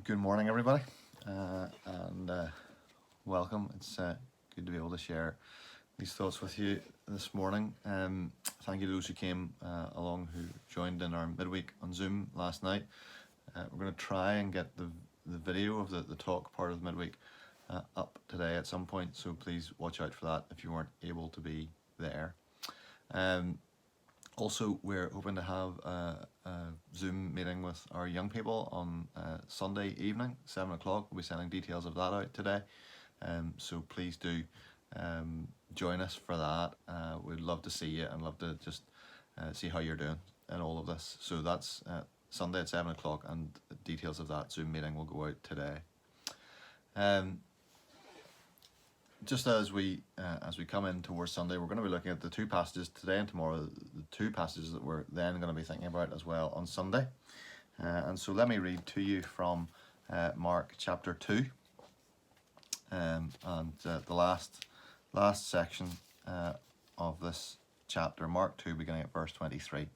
Good morning, everybody, and welcome. It's good to be able to share these thoughts with you this morning. Thank you to those who came along, who joined in our midweek on Zoom last night. We're going to try and get the video of the talk part of the midweek up today at some point, so please watch out for that if you weren't able to be there. Also, we're hoping to have a Zoom meeting with our young people on Sunday evening, 7 o'clock. We'll be sending details of that out today. So please do join us for that. We'd love to see you and love to just see how you're doing in all of this. So that's Sunday at 7 o'clock, and details of that Zoom meeting will go out today. Just as we come in towards Sunday, we're going to be looking at the two passages today and tomorrow, the two passages that we're then going to be thinking about as well on Sunday. And so let me read to you from Mark chapter 2, and the last section of this chapter, Mark 2, beginning at verse 23.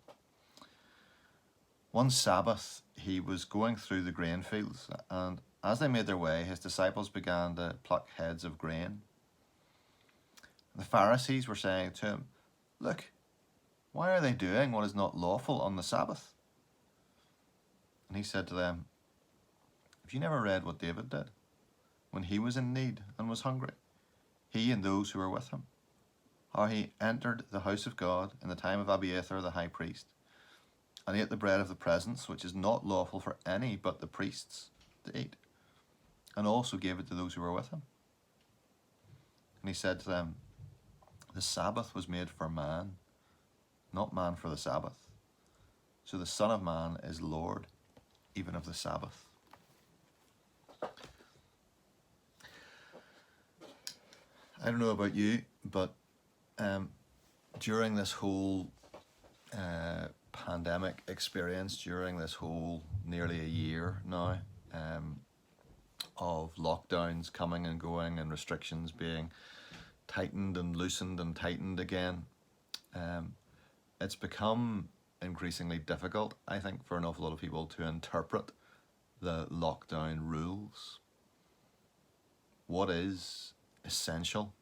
One Sabbath, he was going through the grain fields, and as they made their way, his disciples began to pluck heads of grain. The Pharisees were saying to him, "Look, why are they doing what is not lawful on the Sabbath?" And he said to them, "Have you never read what David did when he was in need and was hungry, he and those who were with him? How he entered the house of God in the time of Abiathar the high priest, and ate the bread of the presence, which is not lawful for any but the priests to eat, and also gave it to those who were with him." And he said to them, "The Sabbath was made for man, not man for the Sabbath. So the Son of Man is Lord, even of the Sabbath." I don't know about you, but during this whole pandemic experience, during this whole nearly a year now of lockdowns coming and going and restrictions being tightened and loosened and tightened again, it's become increasingly difficult, I think, for an awful lot of people to interpret the lockdown rules. What is essential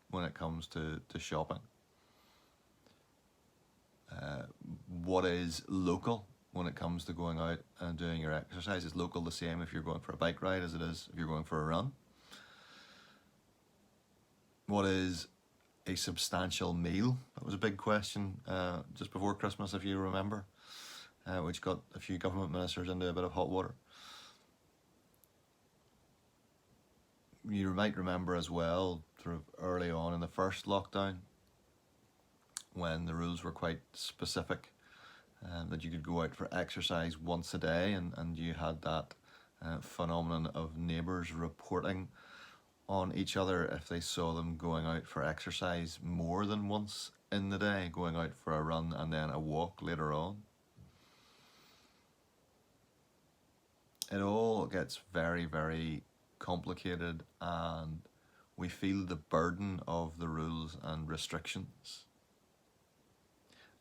when it comes to shopping? What is local when it comes to going out and doing your exercise? Is local the same if you're going for a bike ride as it is if you're going for a run? What is a substantial meal? That was a big question just before Christmas, if you remember, which got a few government ministers into a bit of hot water. You might remember as well, sort of early on in the first lockdown, when the rules were quite specific, that you could go out for exercise once a day, and you had that phenomenon of neighbours reporting on each other if they saw them going out for exercise more than once in the day, going out for a run and then a walk later on. It all gets very, very complicated, and we feel the burden of the rules and restrictions.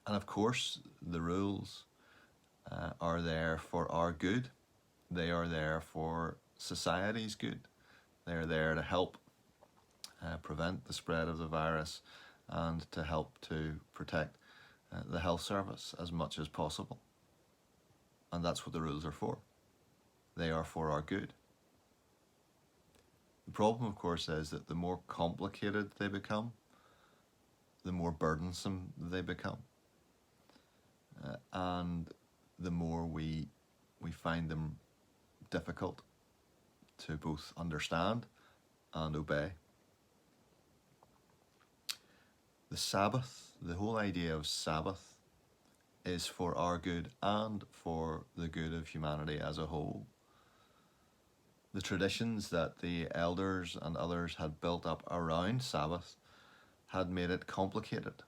And of course, the rules are there for our good. They are there for society's good. They're there to help prevent the spread of the virus and to help to protect the health service as much as possible. And that's what the rules are for. They are for our good. The problem, of course, is that the more complicated they become, the more burdensome they become. And the more we find them difficult to both understand and obey. The Sabbath, the whole idea of Sabbath, is for our good and for the good of humanity as a whole. The traditions that the elders and others had built up around Sabbath had made it complicated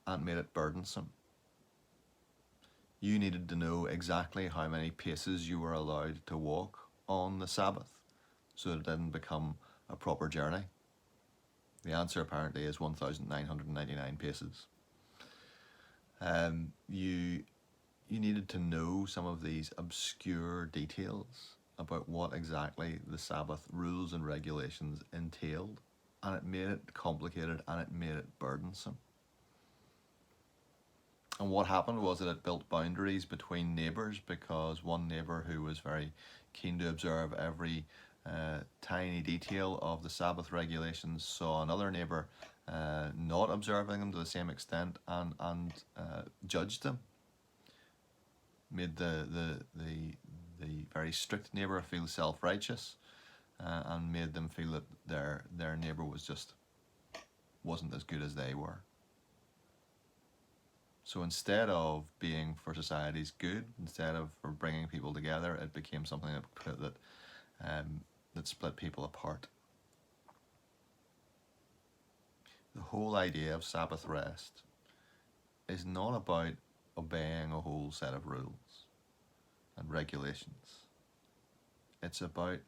and made it burdensome. You needed to know exactly how many paces you were allowed to walk on the Sabbath so that it didn't become a proper journey. The answer apparently is 1,999 paces. You needed to know some of these obscure details about what exactly the Sabbath rules and regulations entailed, and it made it complicated and it made it burdensome. And what happened was that it built boundaries between neighbours, because one neighbour who was very keen to observe every tiny detail of the Sabbath regulations saw another neighbour not observing them to the same extent, and judged them. Made the very strict neighbour feel self-righteous, and made them feel that their neighbour wasn't as good as they were. So instead of being for society's good, instead of for bringing people together, it became something that split people apart. The whole idea of Sabbath rest is not about obeying a whole set of rules and regulations. It's about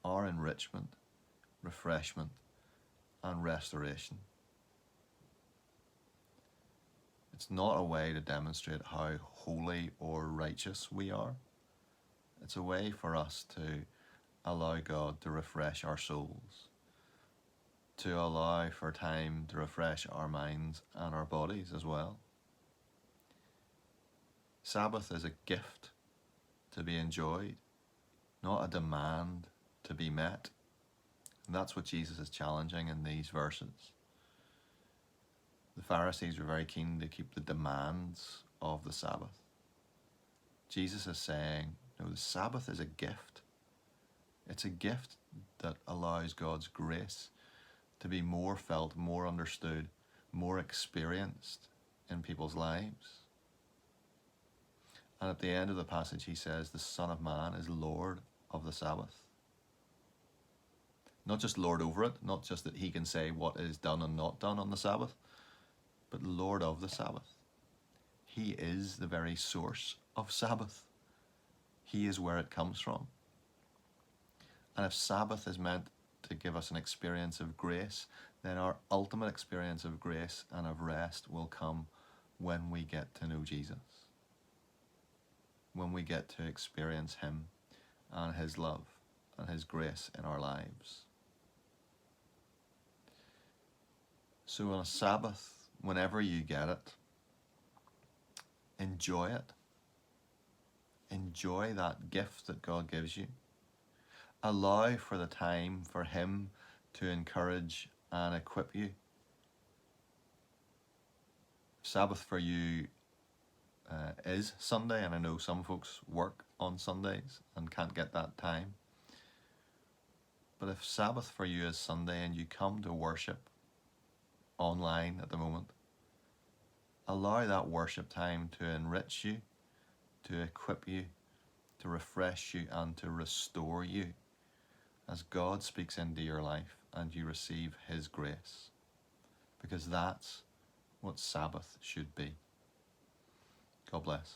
our enrichment, refreshment, and restoration. It's not a way to demonstrate how holy or righteous we are. It's a way for us to allow God to refresh our souls, to allow for time to refresh our minds and our bodies as well. Sabbath is a gift to be enjoyed, not a demand to be met. And that's what Jesus is challenging in these verses. The Pharisees were very keen to keep the demands of the Sabbath. Jesus is saying, no, the Sabbath is a gift. It's a gift that allows God's grace to be more felt, more understood, more experienced in people's lives. And at the end of the passage, he says, the Son of Man is Lord of the Sabbath. Not just Lord over it, not just that he can say what is done and not done on the Sabbath, but Lord of the Sabbath. He is the very source of Sabbath. He is where it comes from. And if Sabbath is meant to give us an experience of grace, then our ultimate experience of grace and of rest will come when we get to know Jesus. When we get to experience him and his love and his grace in our lives. So on a Sabbath, whenever you get it, enjoy it. Enjoy that gift that God gives you. Allow for the time for him to encourage and equip you. Sabbath for you is Sunday, and I know some folks work on Sundays and can't get that time. But if Sabbath for you is Sunday and you come to worship online at the moment, allow that worship time to enrich you, to equip you, to refresh you, and to restore you as God speaks into your life and you receive his grace. Because that's what Sabbath should be. God bless.